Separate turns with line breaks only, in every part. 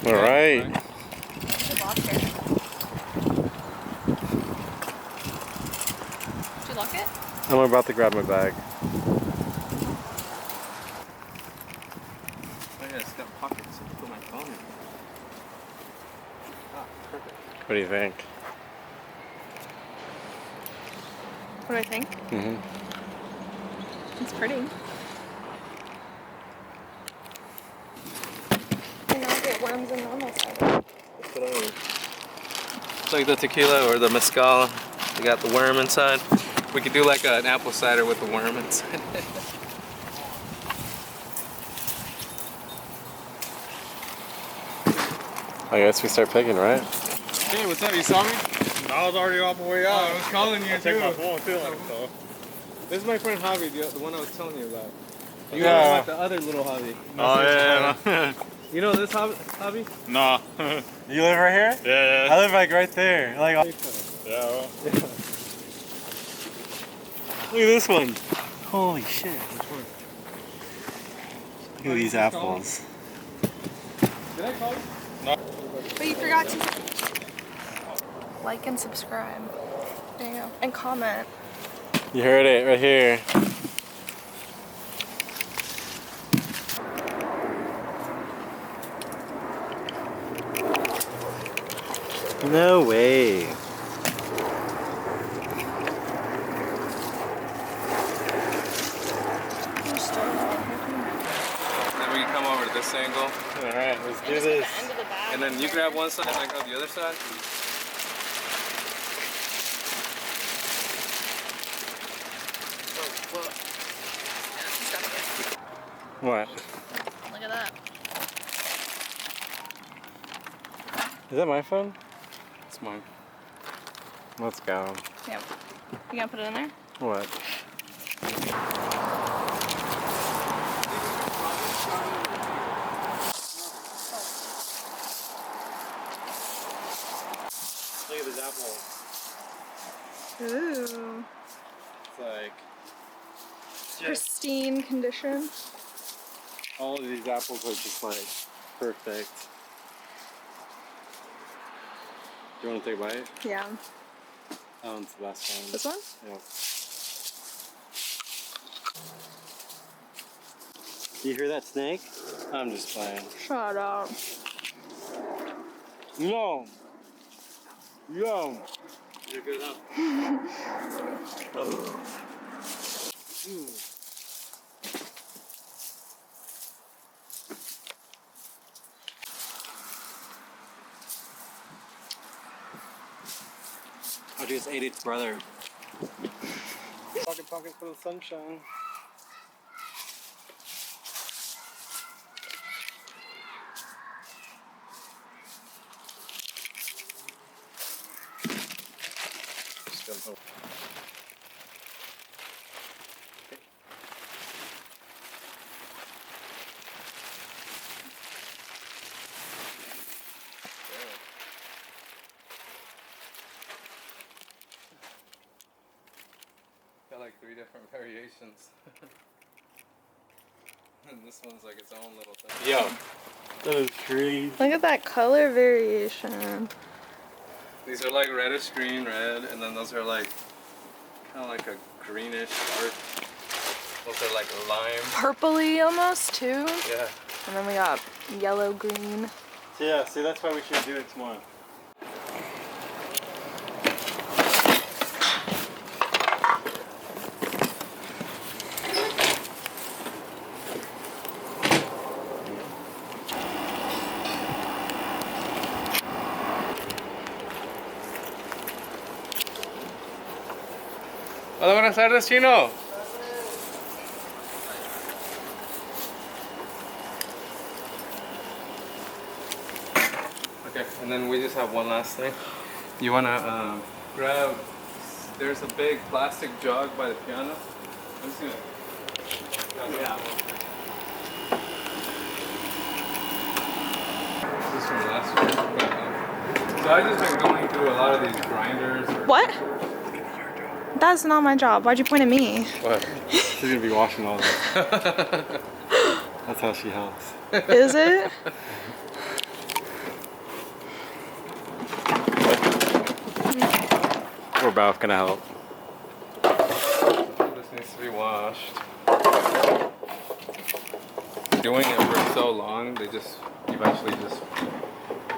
All right.
Did you lock it?
I'm about to grab my bag.
Oh yeah, it's got pockets to put my phone in. Ah, perfect.
What do you think?
What do I think? It's pretty. And I'll get worms and normal cider.
It's like the tequila or the mezcal. You got the worm inside. We could do like an apple cider with the worm inside.
I guess we start picking, right?
Hey, what's up? You saw me? I was already on my way out. I was calling you too. My phone too. So.
This is my friend Javi, the one I was telling you about. You
Yeah.
know about the other little Javi.
Oh yeah.
You know this Javi?
Nah.
You live right here?
Yeah.
I live like right there. Like,
Yeah. Well.
look at this one. Holy shit. Look at these apples.
Did I call you?
But you forgot to like and subscribe. There you go. And comment.
You heard it right here. No way.
Then we can come over to this angle.
Alright, let's do this.
And then you grab one side and I grab the other side.
What?
Look at that.
Is that my phone?
It's mine.
Let's go.
Yeah. You gonna put it in there?
What? Look at this apple.
Ooh.
It's like
Pristine condition.
all of these apples are just like perfect. Do you want to take a bite?
Yeah.
That one's the best one.
This one?
Yeah. You hear that snake? I'm just playing.
Shut up.
No. Yo. You're good enough. I just ate its brother. Pocket for the sunshine.
Got like 3 different variations. And this one's like its own little thing.
Yo. That is crazy.
Look at that color variation.
These are like reddish green, red, and then those are like kind of like a greenish dark. Those are like lime.
Purpley almost too.
Yeah.
And then we got yellow green.
So yeah, see that's why we should do it tomorrow.
Hola, buenas tardes, Chino. Okay, and then we just have one last thing. You wanna grab? There's a big plastic jug by the piano. I'm just gonna. Yeah. This is from last week. So I just been going through a lot of these grinders.
What? That's not my job. Why'd you point at me?
What?
She's gonna be washing all this. That's how she helps.
Is it?
We're both gonna help.
This needs to be washed. Doing it for so long, they just eventually just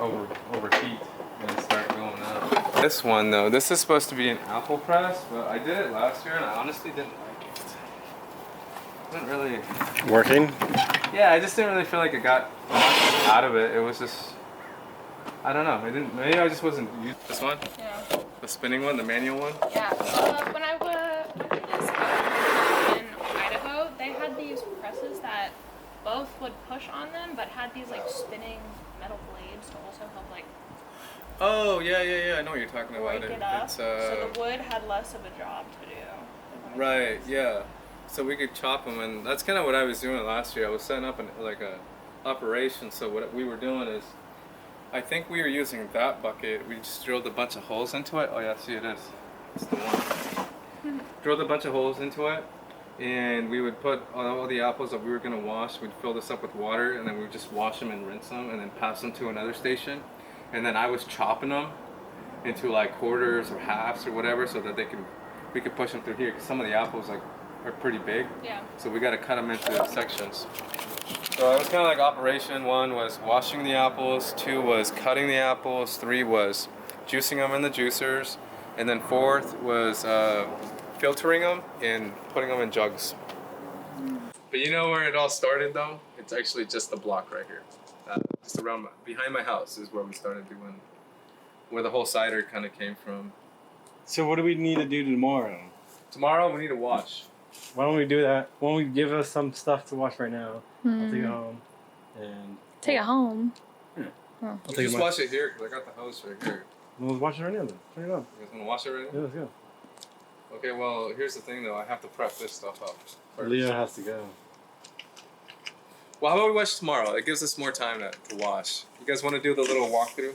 overheat and start going out. This one though, this is supposed to be an apple press, but I did it last year and I honestly didn't like it. Didn't really
Working?
Yeah, I just didn't really feel like it got much out of it. It was just, I don't know. I didn't. Maybe I just wasn't used to this one.
Yeah.
The spinning one, the manual one.
Yeah. When I did this in Idaho, they had these presses that both would push on them, but had these like spinning metal blades to also help like
Oh yeah. I know what you're talking about.
break it up.
It's
So the wood had less of a job to do.
right. Yeah. So we could chop them, and that's kind of what I was doing last year. I was setting up like a operation. So what we were doing is, I think we were using that bucket. We just drilled a bunch of holes into it. Oh yeah, see it is. It's the one. Drilled a bunch of holes into it, and we would put all the apples that we were gonna wash. We'd fill this up with water, and then we would just wash them and rinse them, and then pass them to another station. And then I was chopping them into like quarters or halves or whatever, so that we could push them through here. Because some of the apples are pretty big.
Yeah.
So we got to cut them into sections. So it was kind of like operation. 1 was washing the apples, 2 was cutting the apples, 3 was juicing them in the juicers, and then 4th was filtering them and putting them in jugs. But you know where it all started though? It's actually just the block right here. Just around behind my house is where we started doing, where the whole cider kind of came from.
So what do we need to do tomorrow?
Tomorrow we need to wash.
Why don't we do that? Why don't we give us some stuff to wash right now? I'll take it home. And
Take it home.
Yeah.
Oh.
I'll
We'll
take
just
it
wash it here because I got the hose right here.
Well, let's wash it right now then. Turn it on.
You guys want to wash it right now?
Yeah, let's go.
Okay, well, here's the thing though. I have to prep this stuff up first.
Leah has to go.
Well, how about we watch tomorrow? It gives us more time to wash. You guys want to do the little walkthrough?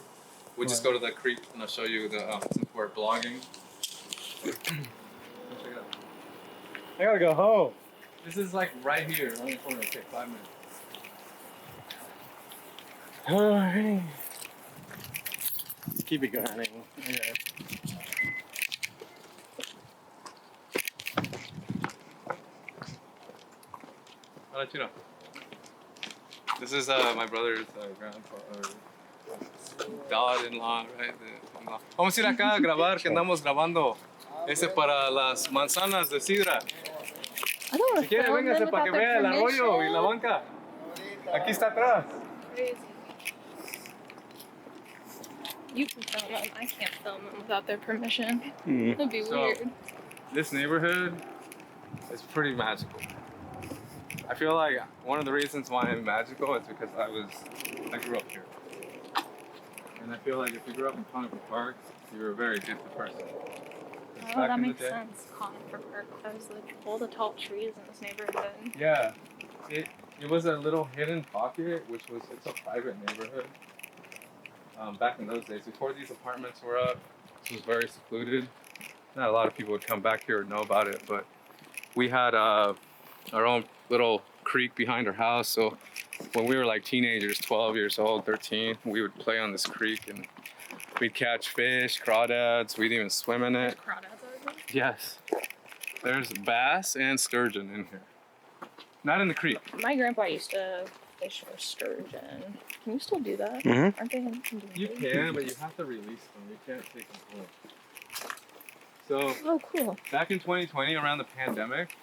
We just go to the creek and I'll show you the, since we're blogging.
I gotta go home.
This is like right here, around the corner. Okay, 5 minutes.
Alright. Let's keep it going. Yeah.
I'll let you know. This is my brother's grandpa, dad-in-law, right? In-law. Vamos a ir acá a grabar, que andamos grabando. Ese para las manzanas de sidra.
I don't
Si quiere, véngase para que vea el arroyo y la banca. Aquí está atrás.
Crazy. You can film them. I can't film them without their permission. That'd be weird.
This neighborhood is pretty magical. I feel like one of the reasons why I'm magical is because I grew up here. And I feel like if you grew up in Conifer Park, you're a very gifted person.
Oh, that makes sense. Conifer Park has all the tall trees in this neighborhood.
Yeah. It was a little hidden pocket, it's a private neighborhood. Back in those days, before these apartments were up, this was very secluded. Not a lot of people would come back here and know about it, but we had our own little creek behind our house. So when we were like teenagers, 12 years old, 13, we would play on this creek and we'd catch fish, crawdads. We'd even swim in it.
Crawdads are good?
Yes. There's bass and sturgeon in here. Not in the creek.
My grandpa used to fish for sturgeon. Can you still do that?
Mm-hmm.
Aren't they in
You can, but you have to release them. You can't take them home. So,
Oh, cool.
back in 2020, around the pandemic,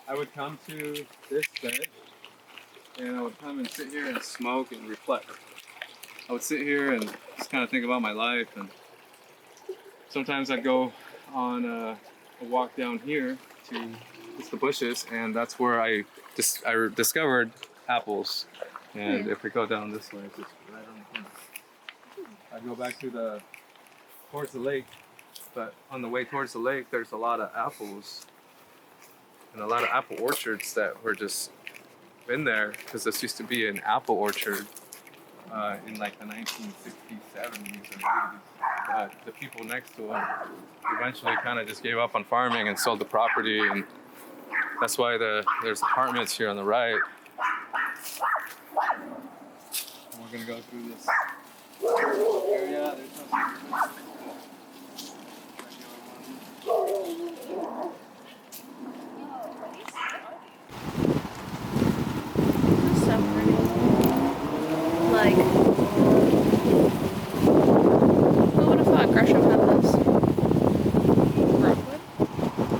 I would come to this bench and I would come and sit here and smoke and reflect. I would sit here and just kind of think about my life, and sometimes I'd go on a walk down here to just the bushes, and that's where I discovered apples. And if we go down this way, it's just right on the corner. I go back towards the lake, but on the way towards the lake, there's a lot of apples and a lot of apple orchards that were just in there because this used to be an apple orchard in like the 1960s, 70s, and 80s. But the people next to them eventually kind of just gave up on farming and sold the property, and that's why there's apartments here on the right. And we're gonna go through this area. There's no
like. Who would have thought Gresham had